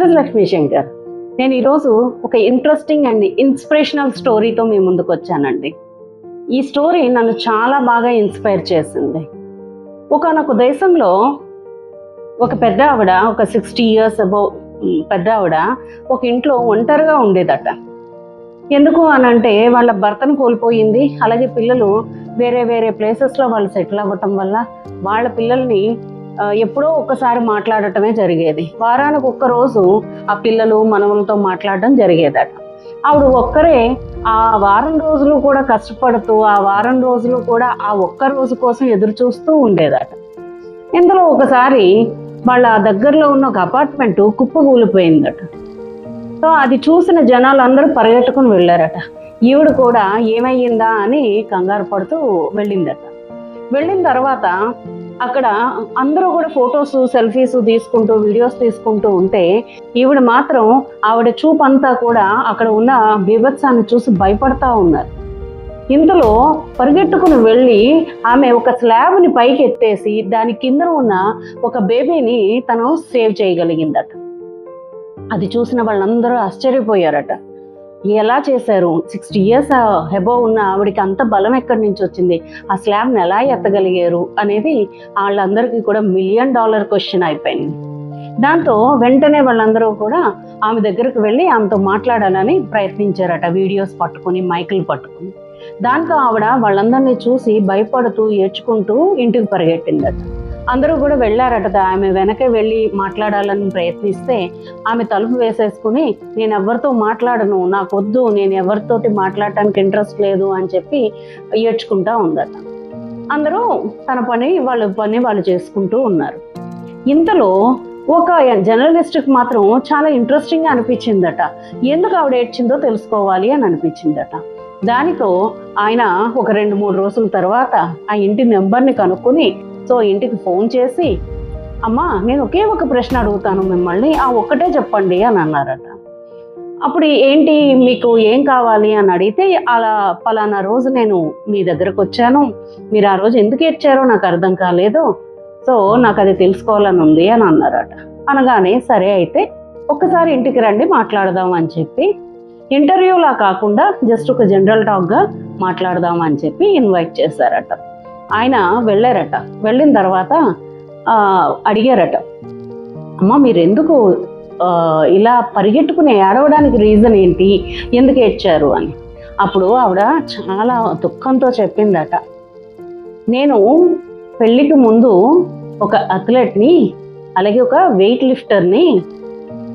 Is Lakshmi Shankar. నేను ఈరోజు ఒక ఇంట్రెస్టింగ్ అండ్ ఇన్స్పిరేషనల్ స్టోరీతో మీ ముందుకు వచ్చానండి. ఈ స్టోరీ నన్ను చాలా బాగా ఇన్స్పైర్ చేసింది. ఒకానొక దేశంలో ఒక పెద్ద ఆవిడ, ఒక 60 years అబౌవ్ పెద్ద ఆవిడ ఒక ఇంట్లో ఒంటరిగా ఉండేదట. ఎందుకు అనంటే వాళ్ళ భర్తను కోల్పోయింది, అలాగే పిల్లలు వేరే వేరే ప్లేసెస్లో వాళ్ళు సెటిల్ అవ్వటం వల్ల వాళ్ళ పిల్లల్ని ఎప్పుడో ఒక్కసారి మాట్లాడటమే జరిగేది. వారానికి ఒక్కరోజు ఆ పిల్లలు మనవలతో మాట్లాడడం జరిగేదట. ఆవిడ ఒక్కరే ఆ వారం రోజులు కూడా కష్టపడుతూ, ఆ వారం రోజులు కూడా ఆ ఒక్క రోజు కోసం ఎదురు చూస్తూ ఉండేదట. ఇందులో ఒకసారి వాళ్ళ దగ్గరలో ఉన్న ఒక అపార్ట్మెంటు కుప్పకూలిపోయిందట. సో అది చూసిన జనాలందరూ పరిగెట్టుకుని వెళ్ళారట. ఈవిడ కూడా ఏమయ్యిందా అని కంగారు పడుతూ వెళ్ళిందట. వెళ్ళిన తర్వాత అక్కడ అందరూ కూడా ఫొటోస్, సెల్ఫీస్ తీసుకుంటూ, వీడియోస్ తీసుకుంటూ ఉంటే ఈవిడ మాత్రం ఆవిడ చూపంతా కూడా అక్కడ ఉన్న బీభత్సాన్ని చూసి భయపడతా ఉన్నారు. ఇందులో పరిగెట్టుకుని వెళ్ళి ఆమె ఒక స్లాబ్ని పైకి ఎత్తేసి దాని కింద ఉన్న ఒక బేబీని తను సేవ్ చేయగలిగిందట. అది చూసిన వాళ్ళందరూ ఆశ్చర్యపోయారట. ఎలా చేశారు? 60 years అబోవ్ ఉన్న ఆవిడికి అంత బలం ఎక్కడి నుంచి వచ్చింది? ఆ స్లాబ్ని ఎలా ఎత్తగలిగారు అనేది వాళ్ళందరికీ కూడా $1 million క్వశ్చన్ అయిపోయింది. దాంతో వెంటనే వాళ్ళందరూ కూడా ఆమె దగ్గరకు వెళ్ళి ఆమెతో మాట్లాడాలని ప్రయత్నించారట, వీడియోస్ పట్టుకుని, మైకులు పట్టుకుని. దాంతో ఆవిడ వాళ్ళందరినీ చూసి భయపడుతూ ఏడ్చుకుంటూ ఇంటికి పరిగెట్టిందట. అందరూ కూడా వెళ్ళారట. ఆమె వెనకే వెళ్ళి మాట్లాడాలని ప్రయత్నిస్తే ఆమె తలుపు వేసేసుకుని, నేను ఎవరితో మాట్లాడను, నాకొద్దు, నేను ఎవరితోటి మాట్లాడటానికి ఇంట్రెస్ట్ లేదు అని చెప్పి ఏడ్చుకుంటా ఉందట. అందరూ తన పని వాళ్ళు చేసుకుంటూ ఉన్నారు. ఇంతలో ఒక జర్నలిస్ట్కి మాత్రం చాలా ఇంట్రెస్టింగ్గా అనిపించిందట. ఎందుకు ఆవిడ ఏడ్చిందో తెలుసుకోవాలి అని అనిపించిందట. దానితో ఆయన ఒక 2-3 రోజుల తర్వాత ఆ ఇంటి నెంబర్ని కనుక్కొని, సో ఇంటికి ఫోన్ చేసి, అమ్మా నేను ఒకే ఒక ప్రశ్న అడుగుతాను మిమ్మల్ని, ఆ ఒక్కటే చెప్పండి అని అన్నారట. అప్పుడు ఏంటి, మీకు ఏం కావాలి అని అడిగితే, అలా పలానా రోజు నేను మీ దగ్గరకు వచ్చాను, మీరు ఆ రోజు ఎందుకు ఏడ్చారో నాకు అర్థం కాలేదు, సో నాకు అది తెలుసుకోవాలని ఉంది అని అన్నారట. అనగానే సరే అయితే ఒక్కసారి ఇంటికి రండి మాట్లాడదాం అని చెప్పి, ఇంటర్వ్యూలా కాకుండా జస్ట్ ఒక జనరల్ టాక్గా మాట్లాడదాం అని చెప్పి ఇన్వైట్ చేశారట. ఆయన వెళ్ళారట. వెళ్ళిన తర్వాత అడిగారట, అమ్మ మీరు ఎందుకు ఇలా పరిగెట్టుకుని ఏడవడానికి రీజన్ ఏంటి, ఎందుకు ఏడ్చారు అని. అప్పుడు ఆవిడ చాలా దుఃఖంతో చెప్పిందట, నేను పెళ్ళికి ముందు ఒక అథ్లెట్ని, అలాగే ఒక వెయిట్ లిఫ్టర్ని,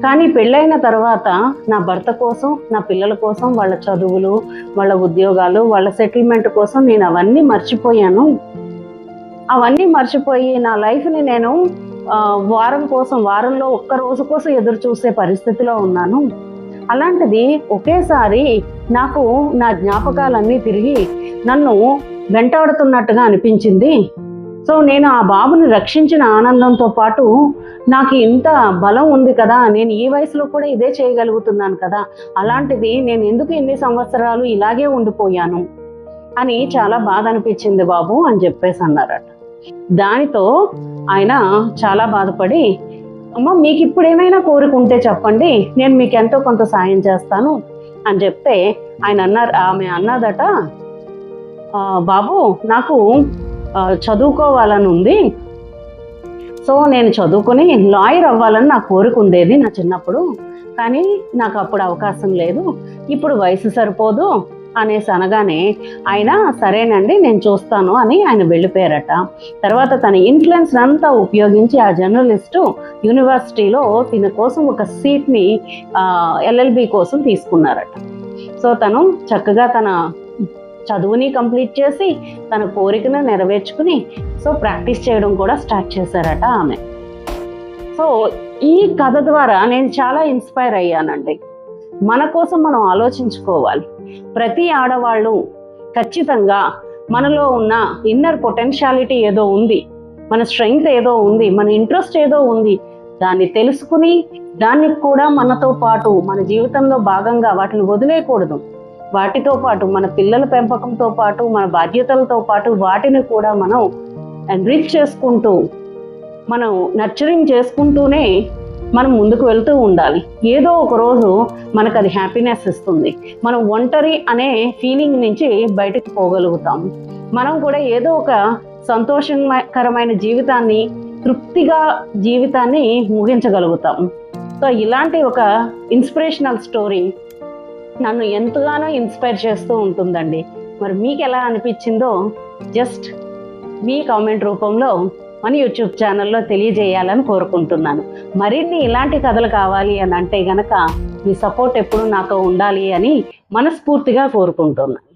కానీ పెళ్ళైన తర్వాత నా భర్త కోసం, నా పిల్లల కోసం, వాళ్ళ చదువులు, వాళ్ళ ఉద్యోగాలు, వాళ్ళ సెటిల్మెంట్ కోసం నేను అవన్నీ మర్చిపోయాను. అవన్నీ మర్చిపోయి నా లైఫ్ని నేను వారంలో ఒక్క రోజు కోసం ఎదురు చూసే పరిస్థితిలో ఉన్నాను. అలాంటిది ఒకేసారి నాకు నా జ్ఞాపకాలన్నీ తిరిగి నన్ను వెంటాడుతున్నట్టుగా అనిపించింది. సో నేను ఆ బాబుని రక్షించిన ఆనందంతో పాటు నాకు ఇంత బలం ఉంది కదా, నేను ఈ వయసులో కూడా ఇదే చేయగలుగుతున్నాను కదా, అలాంటిది నేను ఎందుకు ఇన్ని సంవత్సరాలు ఇలాగే ఉండిపోయాను అని చాలా బాధ అనిపించింది బాబు అని చెప్పేసి అన్నారట. దానితో ఆయన చాలా బాధపడి, అమ్మ మీకు ఇప్పుడు ఏమైనా కోరిక ఉంటే చెప్పండి, నేను మీకు ఎంతో కొంత సాయం చేస్తాను అని చెప్తే ఆమె అన్నదట, బాబు నాకు చదువుకోవాలని ఉంది, సో నేను చదువుకొని లాయర్ అవ్వాలని నా కోరిక ఉండేది నా చిన్నప్పుడు, కానీ నాకు అప్పుడు అవకాశం లేదు, ఇప్పుడు వయసు సరిపోదు అనేసి అనగానే ఆయన సరేనండి నేను చూస్తాను అని ఆయన వెళ్ళిపోయారట. తర్వాత తన ఇన్ఫ్లుయెన్స్ అంతా ఉపయోగించి ఆ జర్నలిస్టు యూనివర్సిటీలో తన కోసం ఒక సీట్ని LLB కోసం తీసుకున్నారట. సో తను చక్కగా తన చదువుని కంప్లీట్ చేసి తన కోరికను నెరవేర్చుకుని సో ప్రాక్టీస్ చేయడం కూడా స్టార్ట్ చేశారట ఆమె. సో ఈ కథ ద్వారా నేను చాలా ఇన్స్పైర్ అయ్యానండి. మన కోసం మనం ఆలోచించుకోవాలి. ప్రతి ఆడవాళ్ళు ఖచ్చితంగా మనలో ఉన్న ఇన్నర్ పొటెన్షియాలిటీ ఏదో ఉంది, మన స్ట్రెంగ్త్ ఏదో ఉంది, మన ఇంట్రెస్ట్ ఏదో ఉంది, దాన్ని తెలుసుకుని దాన్ని కూడా మనతో పాటు మన జీవితంలో భాగంగా వాటిని వదిలేయకూడదు. వాటితో పాటు మన పిల్లల పెంపకంతో పాటు మన బాధ్యతలతో పాటు వాటిని కూడా మనం ఎన్రిచ్ చేసుకుంటూ, మనం నర్చరింగ్ చేసుకుంటూనే మనం ముందుకు వెళ్తూ ఉండాలి. ఏదో ఒక రోజు మనకు అది హ్యాపీనెస్ ఇస్తుంది. మనం ఒంటరి అనే ఫీలింగ్ నుంచి బయటకు పోగలుగుతాము. మనం కూడా ఏదో ఒక సంతోషకరమైన జీవితాన్ని, తృప్తిగా జీవితాన్ని ముగించగలుగుతాము. సో ఇలాంటి ఒక ఇన్స్పిరేషనల్ స్టోరీ నన్ను ఎంతగానో ఇన్స్పైర్ చేస్తూ ఉంటుందండి. మరి మీకు ఎలా అనిపించిందో జస్ట్ మీ కామెంట్ రూపంలో మన యూట్యూబ్ ఛానల్లో తెలియజేయాలని కోరుకుంటున్నాను. మరిన్ని ఇలాంటి కథలు కావాలి అని అంటే గనక మీ సపోర్ట్ ఎప్పుడు నాతో ఉండాలి అని మనస్ఫూర్తిగా కోరుకుంటున్నాను.